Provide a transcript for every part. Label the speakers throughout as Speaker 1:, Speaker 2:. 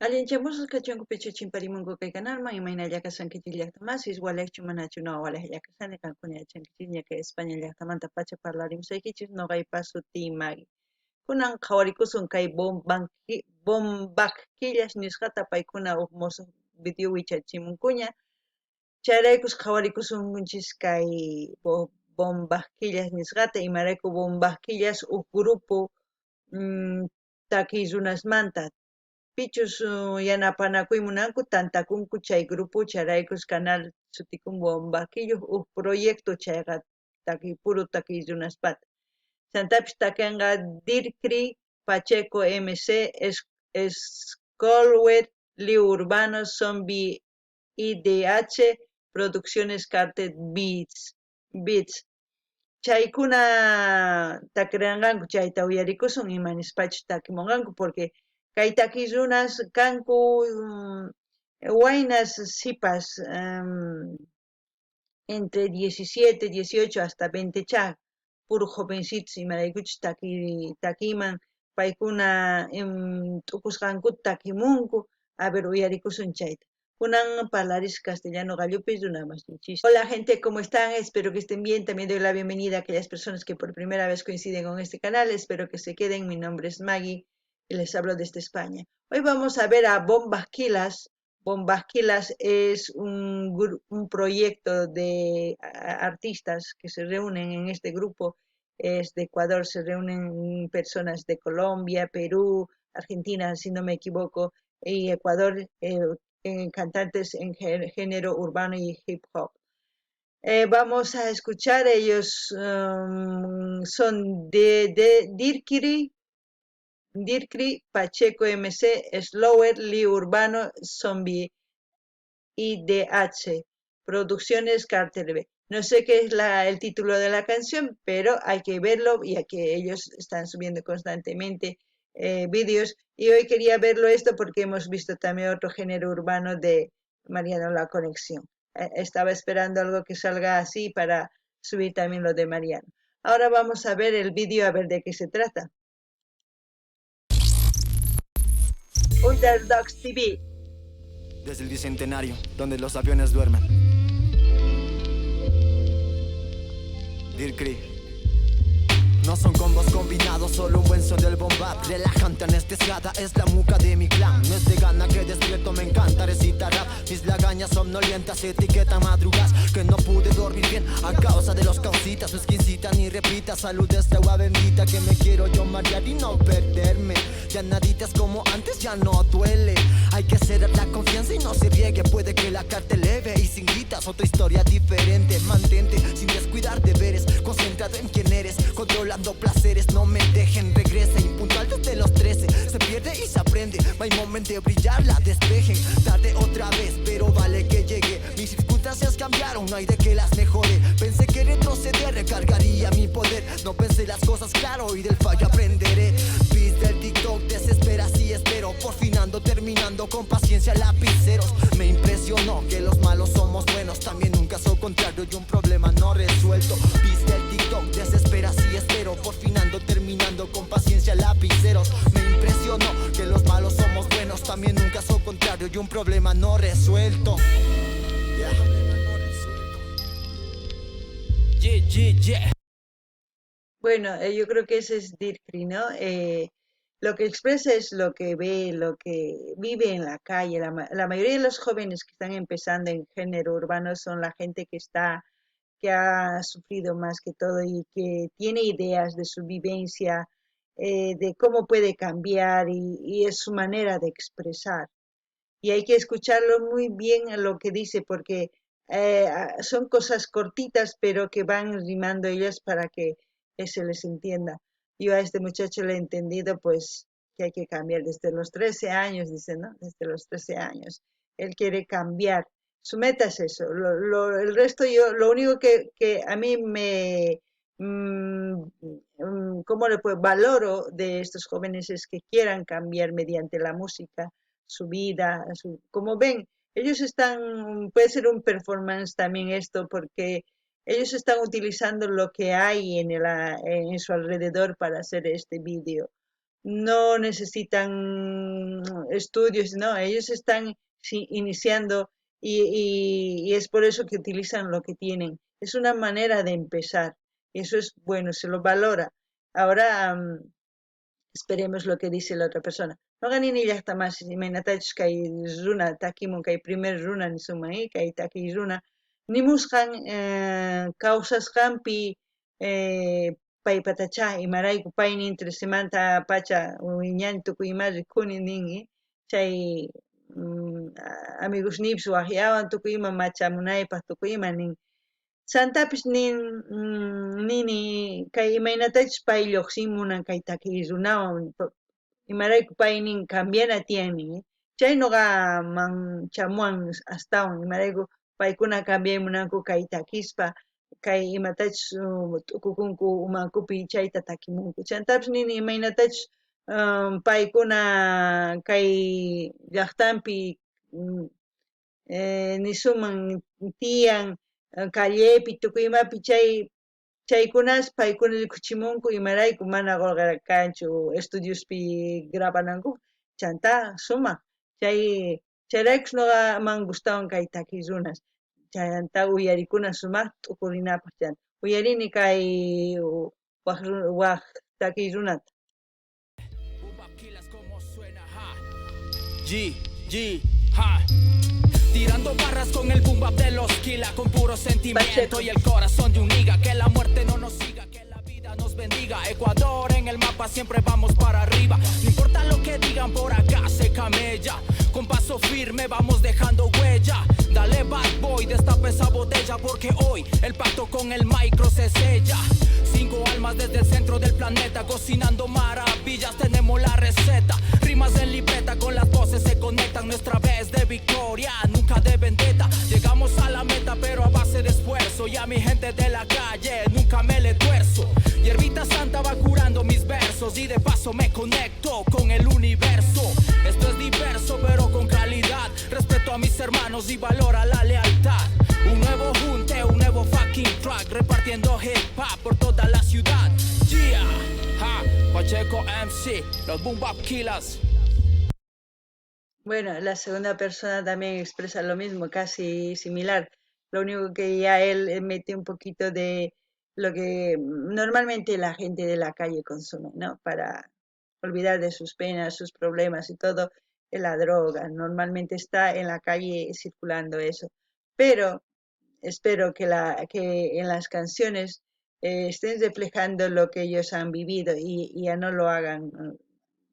Speaker 1: Allinchamusqa kachunkupichu chimparimunku kay canalman imayna llakasankichik llaqtamasis walakchu manachu no walay llakasani kankuna yachankichik ña kay España llaqtamanta pacha parlarimusaykichik noqaypas suti Magui. Kunan qhawarikusun kay bombaqkillash nisqata paykuna huk musuq video wichachimunkuña chayraykus qhawarikusunchis kay bombaqkillash nisqata imarayku bombaqkillash huk grupo takiy runasmanta pichus yanapanakuy munanku tantakunku chay grupo charaykus canal sutikun bombaqillo huk proyecto chayqa puro takiy runaspata chantapis takinqa DIRCRI Pacheco MC Skolwet Liu Urbano Zombie IDH Producciones Cartel Beats chaykuna takiranqanku chayta uyarikusun imanispachu takimunqanku porque kay takiy runas kanku waynas sipas entre 17, 18 hasta 20 cha puro jovencitos imaraykuchus takiyman paykuna t'ukusqankuta takimunku a ver uyarikusun chayta kunan parlarish castellano gallupis runamashinchis. Hola gente, ¿cómo están? Espero que estén bien. También doy la bienvenida a aquellas personas que por primera vez coinciden con este canal. Espero que se queden. Mi nombre es Maggie y les hablo desde España. Hoy vamos a ver a Bombas Quilas. Bombas Quilas es un proyecto de artistas que se reúnen en este grupo. Es de Ecuador, se reúnen personas de Colombia, Perú, Argentina, si no me equivoco, y Ecuador, cantantes en género urbano y hip hop. Vamos a escuchar, ellos son de DIRCRI, Pacheco MC, Slower, Liu Urbano, Zombie IDH, Producciones Cartel B. No sé qué es el título de la canción, pero hay que verlo, ya que ellos están subiendo constantemente vídeos. Y hoy quería verlo esto porque hemos visto también otro género urbano de Mariano La Conexión. Estaba esperando algo que salga así para subir también lo de Mariano. Ahora vamos a ver el vídeo a ver de qué se trata. Underdogs TV.
Speaker 2: Desde el bicentenario, donde los aviones duermen. DIRCRI. No son combos combinados, solo un buen son del bombap. Relajante, anestesiada, es la muca de mi clan. No es de gana que despierto, me encanta recitar rap. Mis lagañas somnolientas etiquetan madrugas. Que no pude dormir bien a causa de los causitas. No es que incita ni repita, salud de esta agua bendita. Que me quiero yo marear y no perderme. Ya nadita es como antes, ya no duele. Hay que hacer la confianza y no se riegue. Puede que la carta eleve y sin gritas otra historia diferente. Mantente sin descuidar deberes, concentrado en quién eres, controlando placeres. No me dejen, regrese impuntual desde los 13. Se pierde y se aprende, no hay momento de brillar, la despejen. Tarde otra vez, pero vale que llegue. Mis circunstancias cambiaron, no hay de que las mejore. Pensé que retroceder recargaría mi poder. No pensé las cosas claro y del fallo aprenderé. Viste el TikTok, desesperas y espero. Por fin ando terminando con paciencia lapiceros. Me impresionó que los malos somos buenos. También un caso contrario y un problema no resuelto. Viste el TikTok, desesperas y espero. Por fin ando terminando con paciencia lapiceros. Me impresionó que los malos somos buenos. También un caso contrario y un problema no resuelto.
Speaker 1: Bueno, yo creo que ese es DIRCRI, ¿no? Lo que expresa es lo que ve, lo que vive en la calle. La mayoría de los jóvenes que están empezando en género urbano son la gente que ha sufrido más que todo y que tiene ideas de su vivencia, de cómo puede cambiar y es su manera de expresar. Y hay que escucharlo muy bien a lo que dice porque son cosas cortitas pero que van rimando ellas para que se les entienda. Yo a este muchacho le he entendido pues que hay que cambiar desde los 13 años, dice, ¿no? Desde los 13 años. Él quiere cambiar. Su meta es eso. El resto lo único que a mí ¿cómo le puedo? Valoro de estos jóvenes es que quieran cambiar mediante la música su vida, como ven, ellos puede ser un performance también esto, porque ellos están utilizando lo que hay en su alrededor para hacer este vídeo. no necesitan estudios, no, ellos están iniciando y es por eso que utilizan lo que tienen. Es una manera de empezar. Eso es bueno, se lo valora. Ahora esperemos lo que dice la otra persona. No ganin ni hasta más, imaynatachus kay runa takimun kay primer runa ni sumai kay taki runa nimusqan kawsasqanpi paypatacha imarayku payni entre semanta pacha wiñani tukuy ima rikuni ninmi chay amigos nips waqllawan tukuy ima machamunaypaq tukuy ima nin Santapish nini kay imaynatachus pay lluqsimunan kay takiy runawan imarayku pay nin cambiana tiyan nin chay ñuqaman chamuwan astawan imarayku paykuna cambiaymunanku kay takispa kay imatachus t'ukukunku umankupi chayta takimunku chaytapish nini imaynatachus paykuna kay llaqtanpi nisuman tiyan callepi tukuymapi chaykunas paykuna rikuchimunku imarayku mana qolqarkanchu estudiospi grabananku chanta sumaq chayraykush ñuqaman gustawan kay takiy runas chayanta uyarikuna sumaq t'ukurinapaq chanta uyarini kay waq takiy runata
Speaker 2: G, G, ha. Tirando barras con el boom bap de los Kila, con puro sentimiento y el corazón de un nigga. Que la muerte no nos siga, que la vida nos bendiga. Ecuador en el mapa, siempre vamos para arriba. No importa lo que digan por acá, se camella. Con paso firme vamos dejando huella. Dale bad boy, destapa esa botella, porque hoy el pacto con el micro se sella. 5 almas desde el centro del planeta, cocinando maravillas, tenemos la receta. Rimas en libreta, con las voces se conectan, nuestra vez de victoria, nunca de vendetta. Llegamos a la meta, pero a base de esfuerzo. Y a mi gente de la calle, nunca me le tuerzo. Hierbita santa va curando mis versos, y de paso me conecto con el universo. Esto es diverso, pero con calidad. Respeto a mis hermanos y valora la lealtad. Un nuevo junte, un nuevo fucking track, repartiendo hip hop por toda la ciudad. Yeah, ha, Pacheco MC, los Boom Bap Killers.
Speaker 1: Bueno, la segunda persona también expresa lo mismo, casi similar. Lo único que ya él mete un poquito de lo que normalmente la gente de la calle consume, ¿no? Para olvidar de sus penas, sus problemas y todo, la droga. Normalmente está en la calle circulando eso. Pero espero que en las canciones estén reflejando lo que ellos han vivido y ya no lo hagan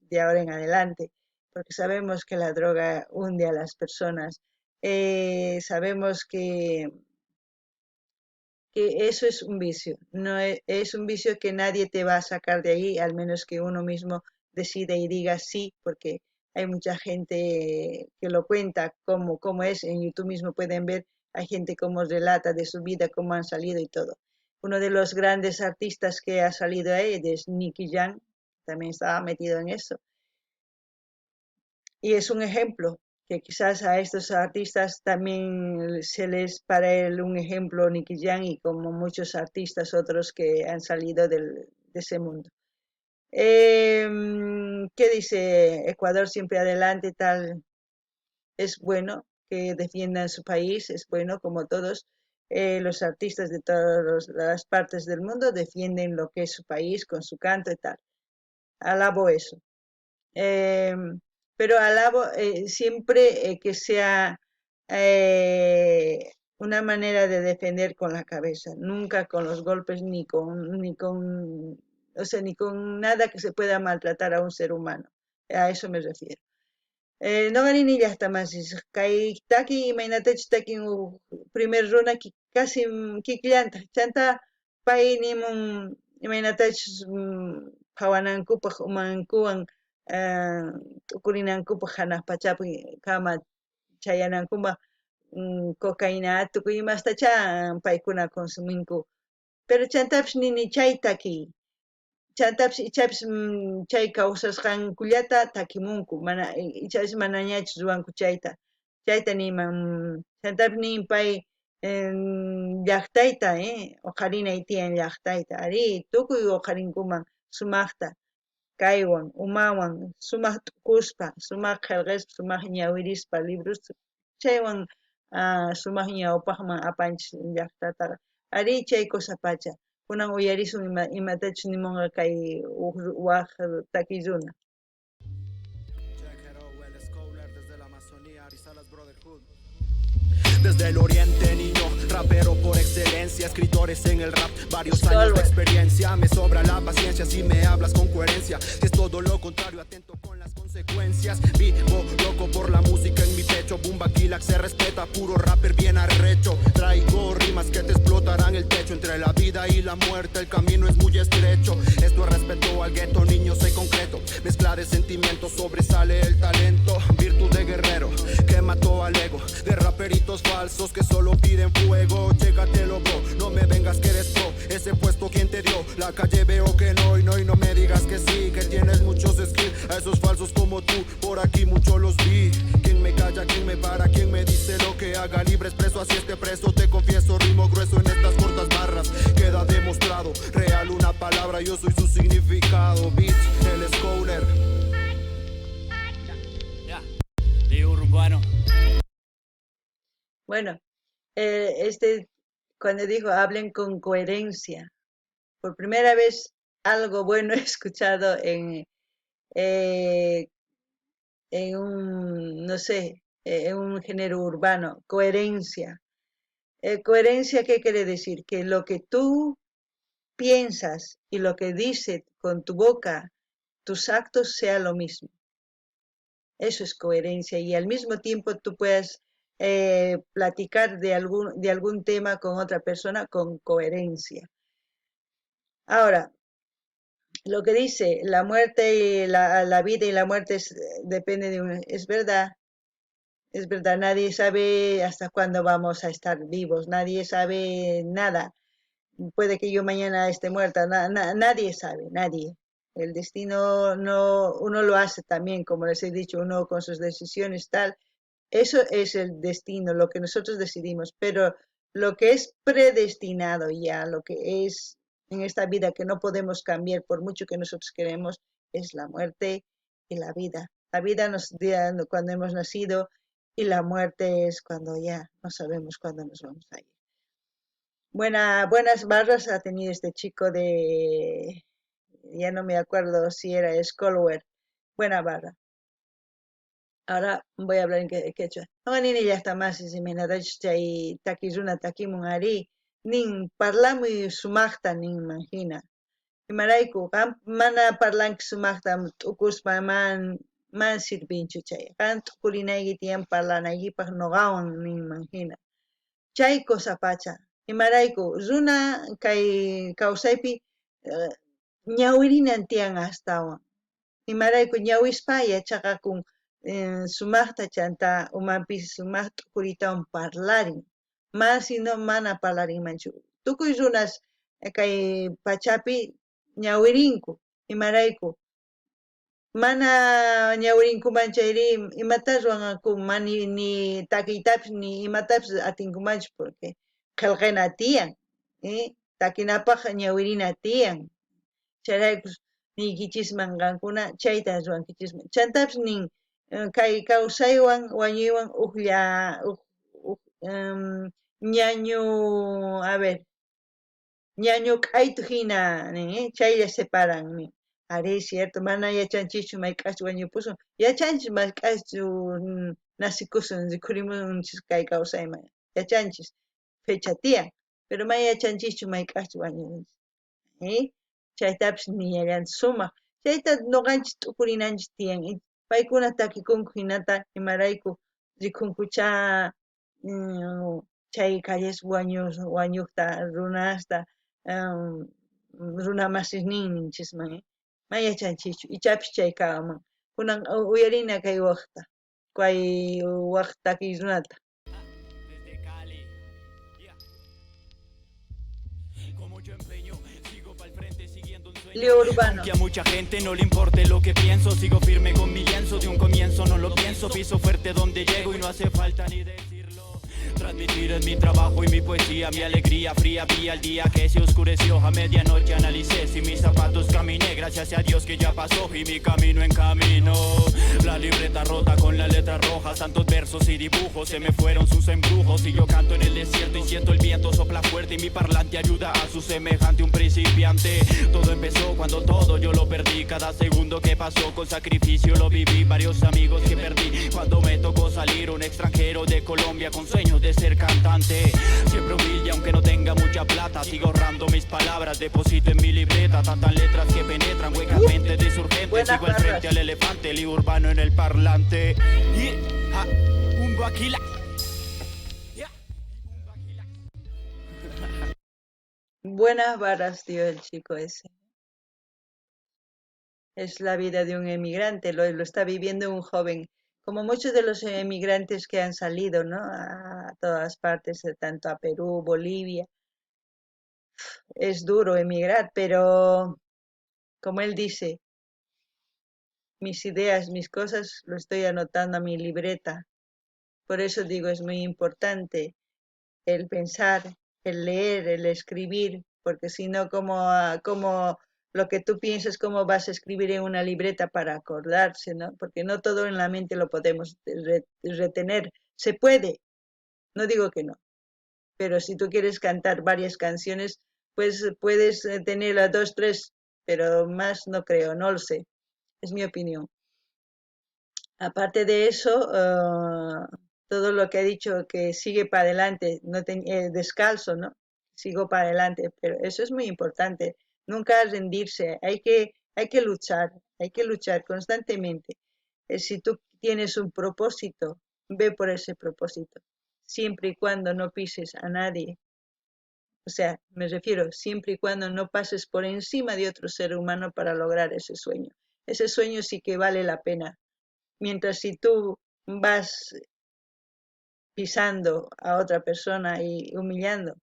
Speaker 1: de ahora en adelante, porque sabemos que la droga hunde a las personas. Sabemos que eso es un vicio, no es un vicio que nadie te va a sacar de ahí, al menos que uno mismo decida y diga sí, porque hay mucha gente que lo cuenta como es, en YouTube mismo pueden ver, hay gente como relata de su vida, cómo han salido y todo. Uno de los grandes artistas que ha salido ahí es Nicky Jam, también estaba metido en eso. Y es un ejemplo que quizás a estos artistas también se les para él un ejemplo Nicky Jam y como muchos artistas otros que han salido de ese mundo. ¿Qué dice? Ecuador siempre adelante, tal. Es bueno que defiendan su país, es bueno como todos los artistas de todas las partes del mundo defienden lo que es su país con su canto y tal. Alabo eso. Eh, pero alabo siempre que sea una manera de defender con la cabeza, nunca con los golpes o sea, ni con nada que se pueda maltratar a un ser humano. A eso me refiero. No ganin ni hasta más. Kay taki imaynatachus taki primer runa casi kiklanta chanta pay nimun imaynatachus phawanankupaq umankuwan t'ukurinankupaq hanaq pachapi kama chayanankuman cocaína tukuy imastacha paykuna consuminku pero chantapish nini chay taki chantapish ichapish chay kawsasqankullata takimunku mana ichapish manañachus ruwanku chayta niman chantapish nin pay llaqtayta oqarinay tiyan llaqtayta ari tukuy oqarinkuman sumaqta kaywan umawan sumaq t'ukuspa sumaq qillqispa sumaq ñawirispa libros chaywan sumaq ñawpaqman apanchis llaqtataqa ari chay kusapacha kunan uyarisun imatachus nimunqa kay waq takiy runa.
Speaker 2: Desde el oriente, niño, rapero por excelencia, escritores en el rap, varios años de experiencia. Me sobra la paciencia si me hablas con coherencia. Si es todo lo contrario, atento con las consecuencias. Vivo loco por la música en mi pecho. Bumba Kilax se respeta, puro rapper bien arrecho. Traigo rimas que te explotarán el techo. Entre la vida y la muerte el camino es muy estrecho. Esto es respeto al gueto, niño, soy concreto. Mezcla de sentimientos, sobresale el talento. Virtud de guerrero que mató al ego. De raperitos falsos que solo piden fuego. Chécatelo, bro, no me vengas que eres pro. Ese puesto, ¿quién te dio? La calle veo que no, y no me digas que sí, que tienes muchos skills. A esos falsos como tú, por aquí muchos los vi. ¿Quién me calla, quién me para, quién me dice lo que haga? Libre expreso, así esté preso, te confieso, rimo grueso en estas cortas barras. Queda demostrado, real una palabra, yo soy su significado. Beats, el Scholar.
Speaker 3: De urbano.
Speaker 1: Bueno, cuando dijo hablen con coherencia, por primera vez algo bueno he escuchado en un, no sé, en un género urbano, coherencia. Coherencia, ¿qué quiere decir? Que lo que tú piensas y lo que dices con tu boca, tus actos sea lo mismo. Eso es coherencia, y al mismo tiempo tú puedes platicar de algún tema con otra persona con coherencia. Ahora, lo que dice la muerte y la vida y la muerte depende de uno. Es verdad, nadie sabe hasta cuándo vamos a estar vivos, nadie sabe nada. Puede que yo mañana esté muerta, nadie sabe, nadie. El destino no, uno lo hace también, como les he dicho, uno con sus decisiones tal. Eso es el destino, lo que nosotros decidimos, pero lo que es predestinado ya, lo que es en esta vida que no podemos cambiar por mucho que nosotros queremos, es la muerte y la vida. La vida nos da cuando hemos nacido y la muerte es cuando ya no sabemos cuándo nos vamos a ir. Buenas barras ha tenido este chico ya no me acuerdo si era Scholar. Buena barra. Ahora voy a hablar en quechua. No ni ya está más si me nadacha y takizuna takimun ari nin parlamu sumaqta nin imagina. Imarayku mana parlanki sumaqta t'ukuspa man sirvinchu chay. Qan t'ukurinayki tiyan parlanaykipaq nuqawan nin imagina. Chay kosapacha. Imarayku runa kay kawsaypi ñawirinan tiyan astawan. Imarayku ñawispa yachaqakun sumaqta chanta umanpis sumaqta t'ukuritawan parlarin. Masino mana parlarinmanchu. Tukuy runas kay pachapi ñawirinku. Imarayku mana ñawirinkumanchayri imatas ruwanakun ni takiytapis ni imatapis atinkumanchu porque qillqina tiyan, takinapaq ñawirina tiyan. Chayrayku niykichisman qankuna chayta ruwankichisman. Chantapis nin kay kawsaywan wañuywan ñañu ñañu k'aytu hina nin chaylla separan nin. Ari cierto, mana yachanchikchu mayk'aqchu wañupusun. Yachanchis mayk'aqchu nasikusun rikhurimunchis kay kawsayman. Yachanchis fecha tiyan, pero mana yachanchikchu mayk'aqchu wañunchis. Chaytapis niñallanchis sumaq. Chayta nuqanchis t'ukurinanchis tiyan. Paykuna takikunku hinata imarayku rikunkucha chay kalles wañuqta runasta runa masisninninchisman mana yachanchikchu ichapis chay kanman. Kunan uyarina kay waq takiy runata. Leo Urbano.
Speaker 3: Que a mucha gente no le importe lo que pienso, sigo firme con mi lienzo, de un comienzo no lo pienso, piso fuerte donde llego y no hace falta ni decirlo. Transmitir es mi trabajo y mi poesía, mi alegría fría vía el día que se oscureció. A medianoche analicé si mis zapatos caminé, gracias a Dios que ya pasó y mi camino en camino. La libreta rota con las letras rojas, tantos versos y dibujos, se me fueron sus embrujos. Y yo canto en el desierto y siento el viento sopla fuerte y mi parlante ayuda a su semejante, un principiante. Todo empezó cuando todo yo lo perdí, cada segundo que pasó con sacrificio lo viví. Varios amigos que perdí cuando me tocó salir, un extranjero de Colombia con sueños de ser cantante. Siempre humilde aunque no tenga mucha plata, sigo ahorrando mis palabras, deposito en mi libreta tantas letras que penetran huecamente de surgente. Sigo al frente al elefante, el urbano en el parlante. Un guaquila.
Speaker 1: Buenas varas dio el chico ese. Es la vida de un emigrante, lo está viviendo un joven. Como muchos de los emigrantes que han salido, ¿no? A todas partes, tanto a Perú, Bolivia. Es duro emigrar, pero como él dice, mis ideas, mis cosas, lo estoy anotando a mi libreta. Por eso digo, es muy importante el pensar, el leer, el escribir, porque si no, como lo que tú piensas, cómo vas a escribir en una libreta para acordarse, ¿no? Porque no todo en la mente lo podemos retener. Se puede, no digo que no, pero si tú quieres cantar varias canciones, pues puedes tener las dos, tres, pero más no creo, no lo sé, es mi opinión. Aparte de eso, todo lo que ha dicho que sigue para adelante, no descalzo, ¿no? Sigo para adelante, pero eso es muy importante. Nunca rendirse, hay que luchar constantemente. Si tú tienes un propósito, ve por ese propósito, siempre y cuando no pises a nadie. O sea, me refiero, siempre y cuando no pases por encima de otro ser humano para lograr ese sueño. Ese sueño sí que vale la pena. Mientras si tú vas pisando a otra persona y humillando,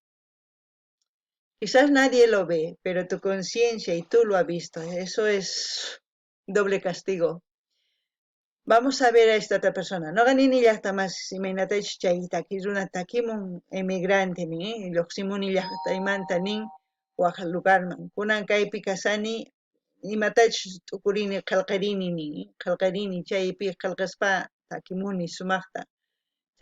Speaker 1: quizás nadie lo ve, pero tu conciencia y tú lo has visto. Eso es doble castigo. Vamos a ver a esta otra persona. No gané ni hasta más, imagínate, chaita, que es una taquimun emigrante, ni lo ni ya taimanta ni lugarman. Kunan kai pikasani, y matach tukurini kalkarini, chaypi kalkaspa, takimuni sumachta.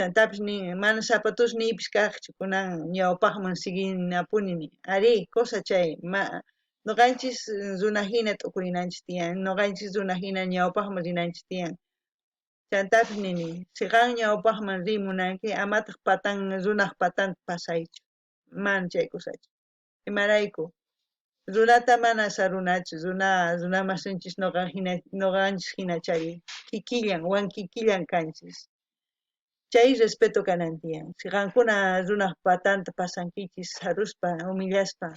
Speaker 1: Chantapish ni mana zapatos ni piskaqchu kunan ñawpaqman siginapunini. Ari, cosa chay, noqanchis runahina tukurinanchis tiyan, noqanchis runahina ñawpaqman rinanchis tiyan. Chantapish nini, siqan ñawpaqman rimunanki, amataq patan runaq patanta pasaychu. Mana chaykusachu. Imarayku, runata mana sarunachu, runa masinchis noqanchis hina chay kikillan, wankikillan kanchis. Chay respeto kanantiyan. Siqankuna runaq patanta pasankichis saruspa, humillaspa.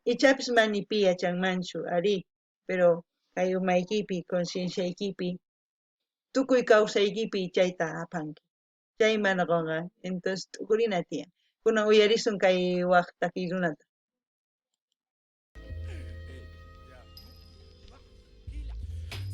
Speaker 1: Ichapis manipi yachanmanchu, ari, pero kay umaykipi, concienciaykipi, tukuy kawsaykipi chayta apanki. Chay mana qonqa, entonces tukurina tiyan. Kunan uyarisun kay waqtaki runata.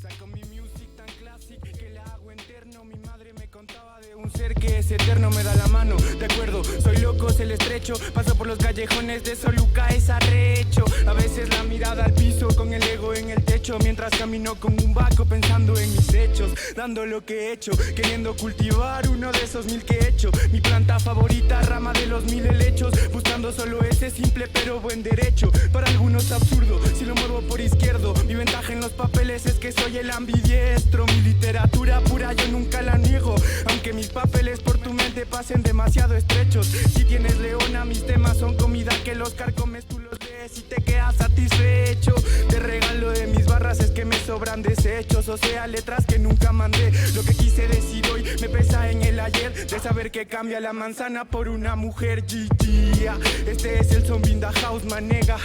Speaker 4: Saco mi music tan clásica que la hago eterno. Mi madre me contaba de un ser que es eterno, me da la mano. De acuerdo, soy loco, se le estrecho. Paso por los callejones de Soluca, es arrecho. A veces la mirada al piso con el ego en el techo. Mientras camino con un vaco pensando en mis hechos. Dando lo que he hecho, queriendo cultivar uno de esos 1000 que he hecho. Mi planta favorita, rama de los 1000 helechos. Buscando solo ese simple pero buen derecho. Para algunos absurdo, si lo muevo por izquierdo. Mi ventaja en los papeles es que soy el ambidiestro. Mi literatura pura yo nunca la niego. Aunque mis papeles por tu mente pasen demasiado estrechos. Si tienes leona, mis temas son comida que los carcomes, tú los lees y te quedas satisfecho. Te regalo de mis barras es que me sobran desechos. O sea, letras que nunca mandé. Lo que quise decir hoy me pesa en el ayer. De saber que cambia la manzana por una mujer. GG. Este es el zombie in the house, manega.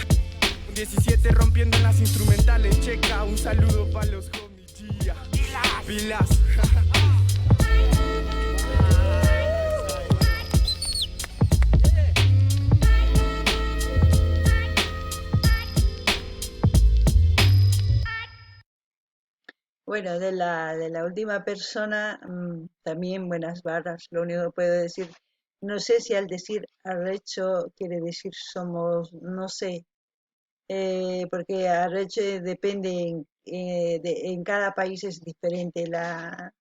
Speaker 4: 17 rompiendo en las instrumentales, checa. Un saludo pa' los homies, yeah. Pilas.
Speaker 1: Bueno, de la última persona, también buenas barras. Lo único que puedo decir No sé si al decir arrecho quiere decir somos, no sé, porque arrecho depende en cada país es diferente la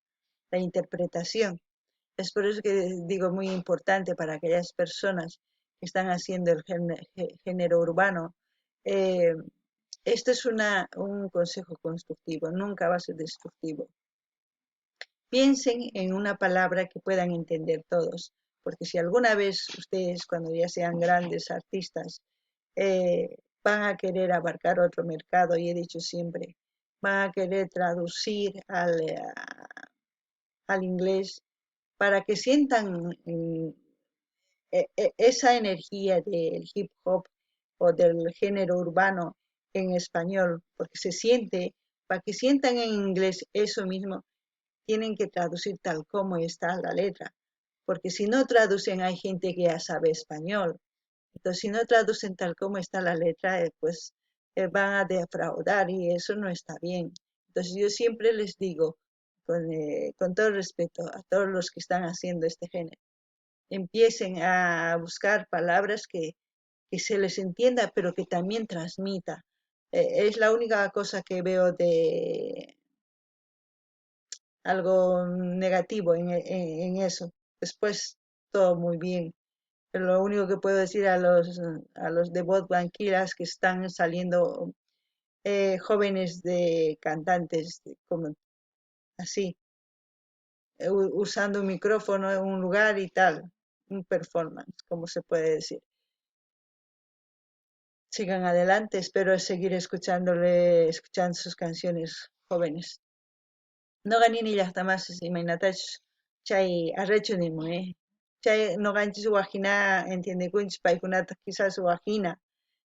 Speaker 1: interpretación. Es por eso que digo muy importante para aquellas personas que están haciendo el género urbano. eh, Esto es un consejo constructivo, nunca va a ser destructivo. Piensen en una palabra que puedan entender todos, porque si alguna vez ustedes, cuando ya sean grandes artistas, van a querer abarcar otro mercado, y he dicho siempre, van a querer traducir al inglés para que sientan esa energía del hip hop o del género urbano en español, porque se siente, para que sientan en inglés eso mismo, tienen que traducir tal como está la letra, porque si no traducen hay gente que ya sabe español, entonces si no traducen tal como está la letra, pues van a defraudar y eso no está bien. Entonces yo siempre les digo, con todo respeto a todos los que están haciendo este género, empiecen a buscar palabras que se les entienda, pero que también transmita. Es la única cosa que veo de algo negativo en eso. Después, todo muy bien. Pero lo único que puedo decir a los de voz banquilas que están saliendo jóvenes de cantantes como así, usando un micrófono en un lugar y tal, un performance, como se puede decir. Sigan adelante, espero seguir escuchando sus canciones jóvenes. No ganini llaqtamasas imaynatachu chay arrechunimun, chay noqanchis waqhina entiendekunchis paykunata quizás waqhina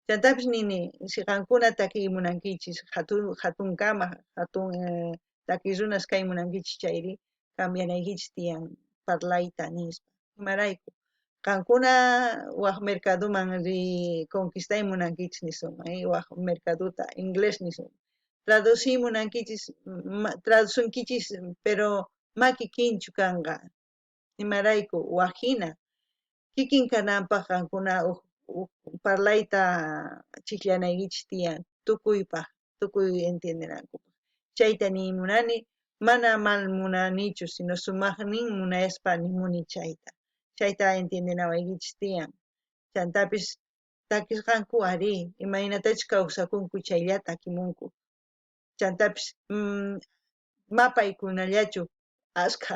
Speaker 1: chantapis nini siqankuna takiy munankichis hatun kama hatun takiy runas kay munankichis chayri cambianaykichis tiyan parlayta nispa imarayku qankuna waq mercadoman conquistay munankichis nisunman waq mercaduta inglés nisunman traducimuna traducunkichis pero makikinchu kanqa imarayku waqhina kikin kananpaq qankuna parlayta chiqllanaykichis tiyan tukuy entendenankupaq chayta nimunani mana mal munanichu sino sumaqnin munayaspa nimuni chayta entendenawaykichis tiyan chantapis takisqanku ari imaynatachus kawsakunku chaylla takimunku chantapis mapaykunallachu ashka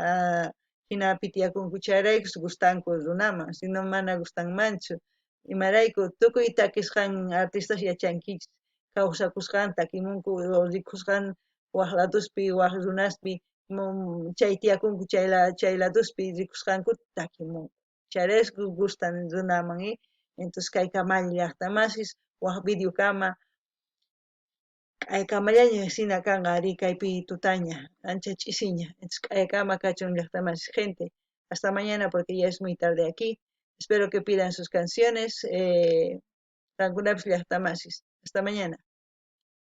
Speaker 1: hinapi tiyakunku chayraykus gustanku runaman sino mana gustanmanchu imarayku tukuy takisqan artistas yachankichis kawsakusqan takimunku o rikusqan waq ladospi waq runaspi chay tiyakunku chay ladospi rikusqankuta takimunku chayrayku gustan runaman entonces kay Camalla llaqtamasis waq videokama k'aykamallaña hina kanqa ari kaypi tutaña ancha ch'isiña entonces k'aykama kachun llaqtamasis gente hasta mañana porque ya es muy tarde aquí espero que pidan sus canciones qankunapis llaqtamasis hasta mañana